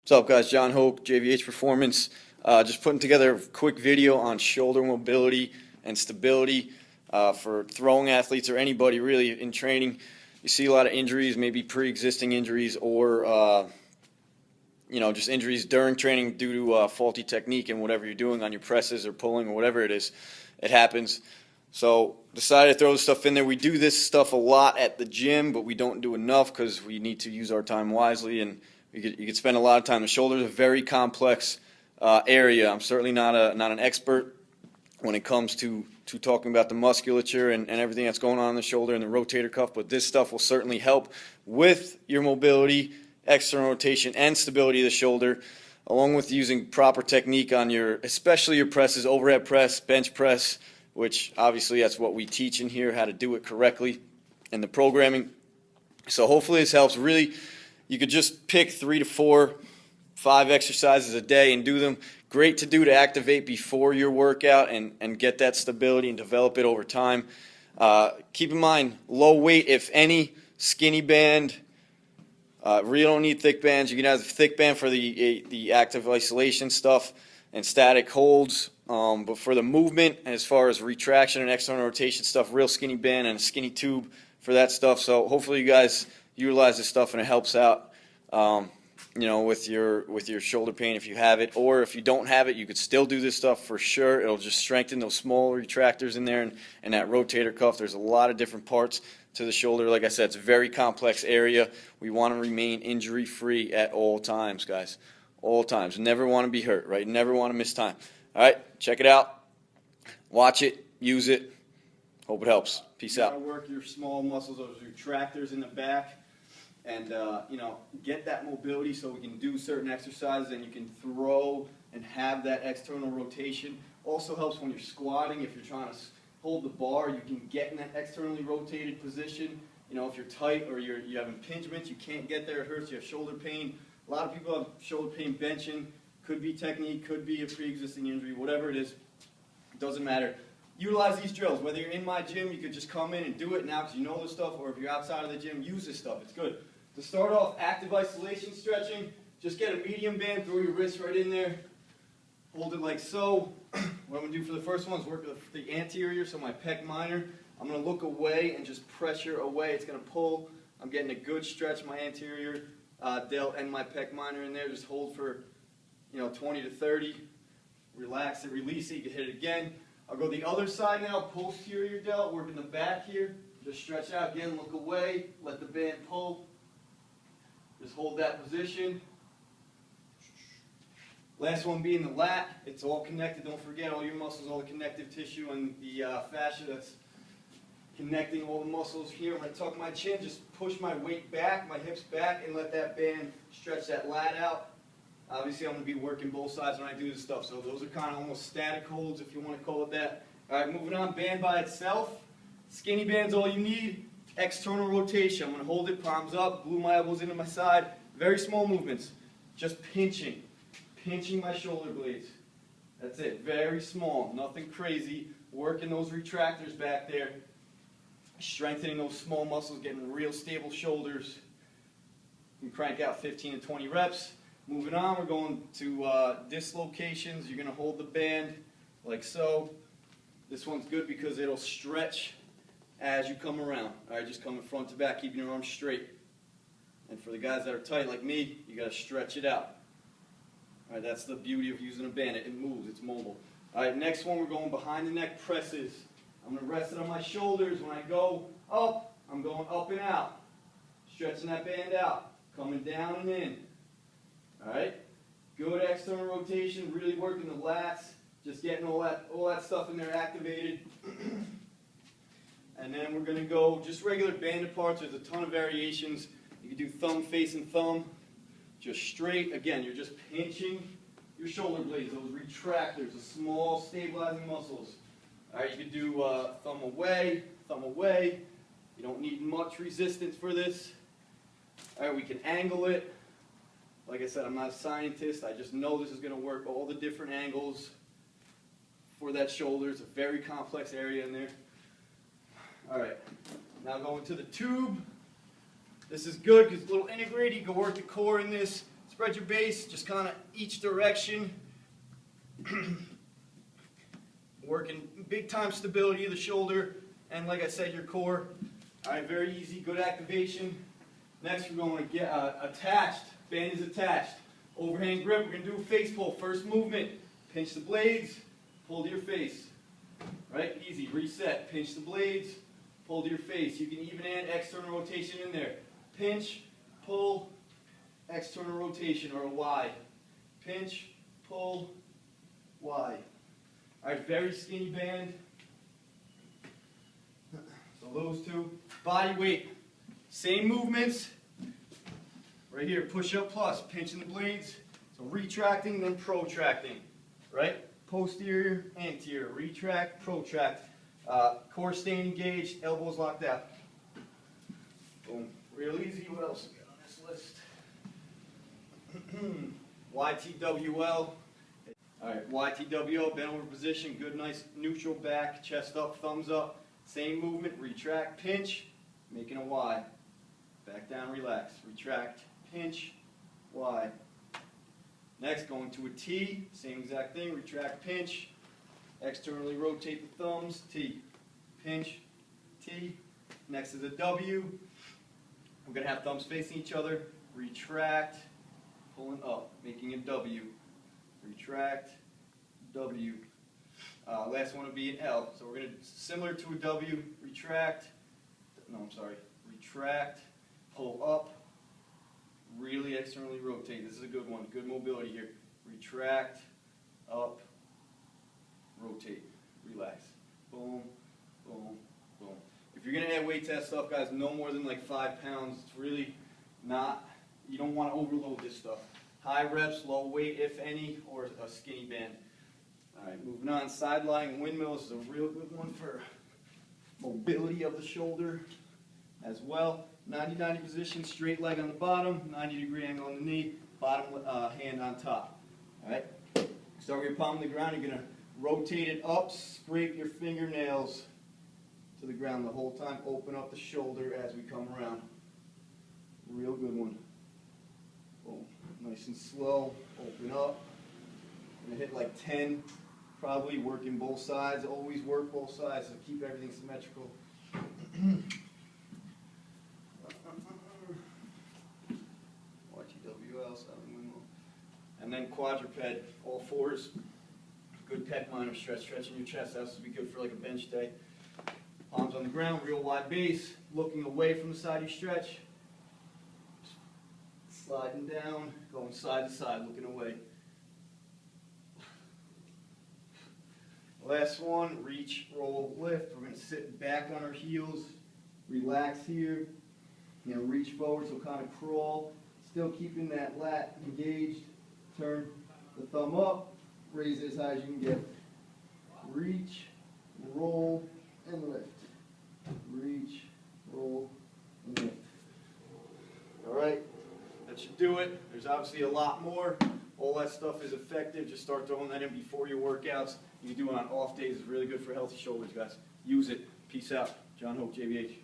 What's up, guys? John Hoke, JVH Performance. Just putting together a quick video on shoulder mobility and stability for throwing athletes or anybody really in training. You see a lot of injuries, maybe pre-existing injuries or just injuries during training due to faulty technique and whatever you're doing on your presses or pulling or whatever it is. It happens. So decided to throw this stuff in there. We do this stuff a lot at the gym, but we don't do enough because we need to use our time wisely, and you could spend a lot of time. The shoulder is a very complex area. I'm certainly not an expert when it comes to talking about the musculature and everything that's going on in the shoulder and the rotator cuff, but this stuff will certainly help with your mobility, external rotation, and stability of the shoulder, along with using proper technique on especially your presses, overhead press, bench press, which obviously that's what we teach in here, how to do it correctly in the programming. So hopefully this helps. Really, you could just pick 3 to 4, 5 exercises a day and do them. Great to do to activate before your workout and get that stability and develop it over time. Keep in mind, low weight, if any, skinny band. Really don't need thick bands. You can have a thick band for the active isolation stuff and static holds. But for the movement, as far as retraction and external rotation stuff, real skinny band and a skinny tube for that stuff. So hopefully you guys utilize this stuff and it helps out, with your shoulder pain if you have it, or if you don't have it, you could still do this stuff for sure. It'll just strengthen those small retractors in there and that rotator cuff. There's a lot of different parts to the shoulder. Like I said, it's a very complex area. We want to remain injury-free at all times, guys. All times. Never want to be hurt, right? Never want to miss time. All right, check it out. Watch it. Use it. Hope it helps. Peace out. You gotta work your small muscles, those retractors in the back, and get that mobility so we can do certain exercises and you can throw and have that external rotation. Also helps when you're squatting. If you're trying to hold the bar, you can get in that externally rotated position. If you're tight or you have impingement, you can't get there, it hurts, you have shoulder pain. A lot of people have shoulder pain benching. Could be technique, could be a pre-existing injury, whatever it is, it doesn't matter. Utilize these drills. Whether you're in my gym, you could just come in and do it now because you know this stuff, or if you're outside of the gym, use this stuff. It's good. To start off, active isolation stretching, just get a medium band, throw your wrist right in there, hold it like so. What I'm going to do for the first one is work with the anterior, so my pec minor. I'm going to look away and just pressure away. It's going to pull. I'm getting a good stretch, my anterior delt and my pec minor in there. Just hold for 20 to 30. Relax it, release it, you can hit it again. I'll go the other side now, posterior delt, work in the back here. Just stretch out again, look away, let the band pull. Just hold that position. Last one being the lat. It's all connected. Don't forget all your muscles, all the connective tissue and the fascia that's connecting all the muscles here. I'm going to tuck my chin, just push my weight back, my hips back, and let that band stretch that lat out. Obviously, I'm going to be working both sides when I do this stuff, so those are kind of almost static holds, if you want to call it that. All right, moving on, band by itself. Skinny band's all you need. External rotation. I'm going to hold it, palms up, glue my elbows into my side. Very small movements. Just pinching my shoulder blades. That's it. Very small, nothing crazy. Working those retractors back there. Strengthening those small muscles, getting real stable shoulders. You can crank out 15 to 20 reps. Moving on, we're going to dislocations. You're going to hold the band like so. This one's good because it'll stretch as you come around. All right, just coming front to back, keeping your arms straight. And for the guys that are tight like me, you got to stretch it out. All right, that's the beauty of using a band. It moves, it's mobile. All right, next one, we're going behind the neck presses. I'm going to rest it on my shoulders. When I go up, I'm going up and out. Stretching that band out. Coming down and in. All right? Good external rotation. Really working the lats. Just getting all that stuff in there activated. And then we're going to go just regular banded parts. There's a ton of variations. You can do thumb facing thumb. Just straight. Again, you're just pinching your shoulder blades, those retractors, the small stabilizing muscles. All right, you can do thumb away, thumb away. You don't need much resistance for this. All right, we can angle it. Like I said, I'm not a scientist. I just know this is going to work all the different angles for that shoulder. It's a very complex area in there. All right, now going to the tube. This is good because it's a little integrated. You can work the core in this. It's Spread your base, just kind of each direction. Working big time stability of the shoulder, and like I said, your core. All right, very easy, good activation. Next, we're going to get attached. Band is attached. Overhand grip, we're going to do a face pull. First movement, pinch the blades, pull to your face. Right, easy, reset, pinch the blades, pull to your face. You can even add external rotation in there. Pinch, pull, external rotation, or a Y. Pinch, pull, Y. All right, very skinny band. So those two. Body weight, same movements. Right here, push up plus, pinching the blades. So retracting, then protracting. Right? Posterior, anterior, retract, protract. Core staying engaged, elbows locked out. Boom. Real easy. What else we got on this list? YTWL. Alright, YTWL, bent over position, good, nice, neutral back, chest up, thumbs up. Same movement, retract, pinch, making a Y. Back down, relax, retract, pinch, Y. Next, going to a T, same exact thing, retract, pinch, externally rotate the thumbs, T, pinch, T. Next is a W. We're going to have thumbs facing each other, retract, pulling up, making a W. Retract, W. Last one would be an L. So we're going to, similar to a W, retract, retract, pull up, really externally rotate. This is a good one, good mobility here. Retract, up, rotate, relax. Boom, boom, boom. If you're going to add weight to that stuff, guys, no more than like 5 pounds. It's really not, you don't want to overload this stuff. High reps, low weight, if any, or a skinny band. All right, moving on. Side lying windmills is a real good one for mobility of the shoulder as well. 90-90 position, straight leg on the bottom, 90-degree angle on the knee, bottom hand on top. All right, start with your palm on the ground. You're going to rotate it up, scrape your fingernails to the ground the whole time. Open up the shoulder as we come around. Real good one. Boom. Nice and slow, open up. I'm going to hit like 10, probably working both sides. Always work both sides, so keep everything symmetrical. YTWL, and then quadruped, all fours. Good pec minor stretch, stretching your chest. That would be good for like a bench day. Palms on the ground, real wide base, looking away from the side you stretch. Sliding down, going side to side, looking away. Last one, reach, roll, lift. We're going to sit back on our heels, relax here. You know, reach forward, so kind of crawl. Still keeping that lat engaged. Turn the thumb up, raise it as high as you can get. Reach, roll, and lift. Reach, roll, and lift. All right. That should do it. There's obviously a lot more. All that stuff is effective. Just start throwing that in before your workouts. You can do it on off days. It's really good for healthy shoulders, guys. Use it. Peace out. John Hope, JVH.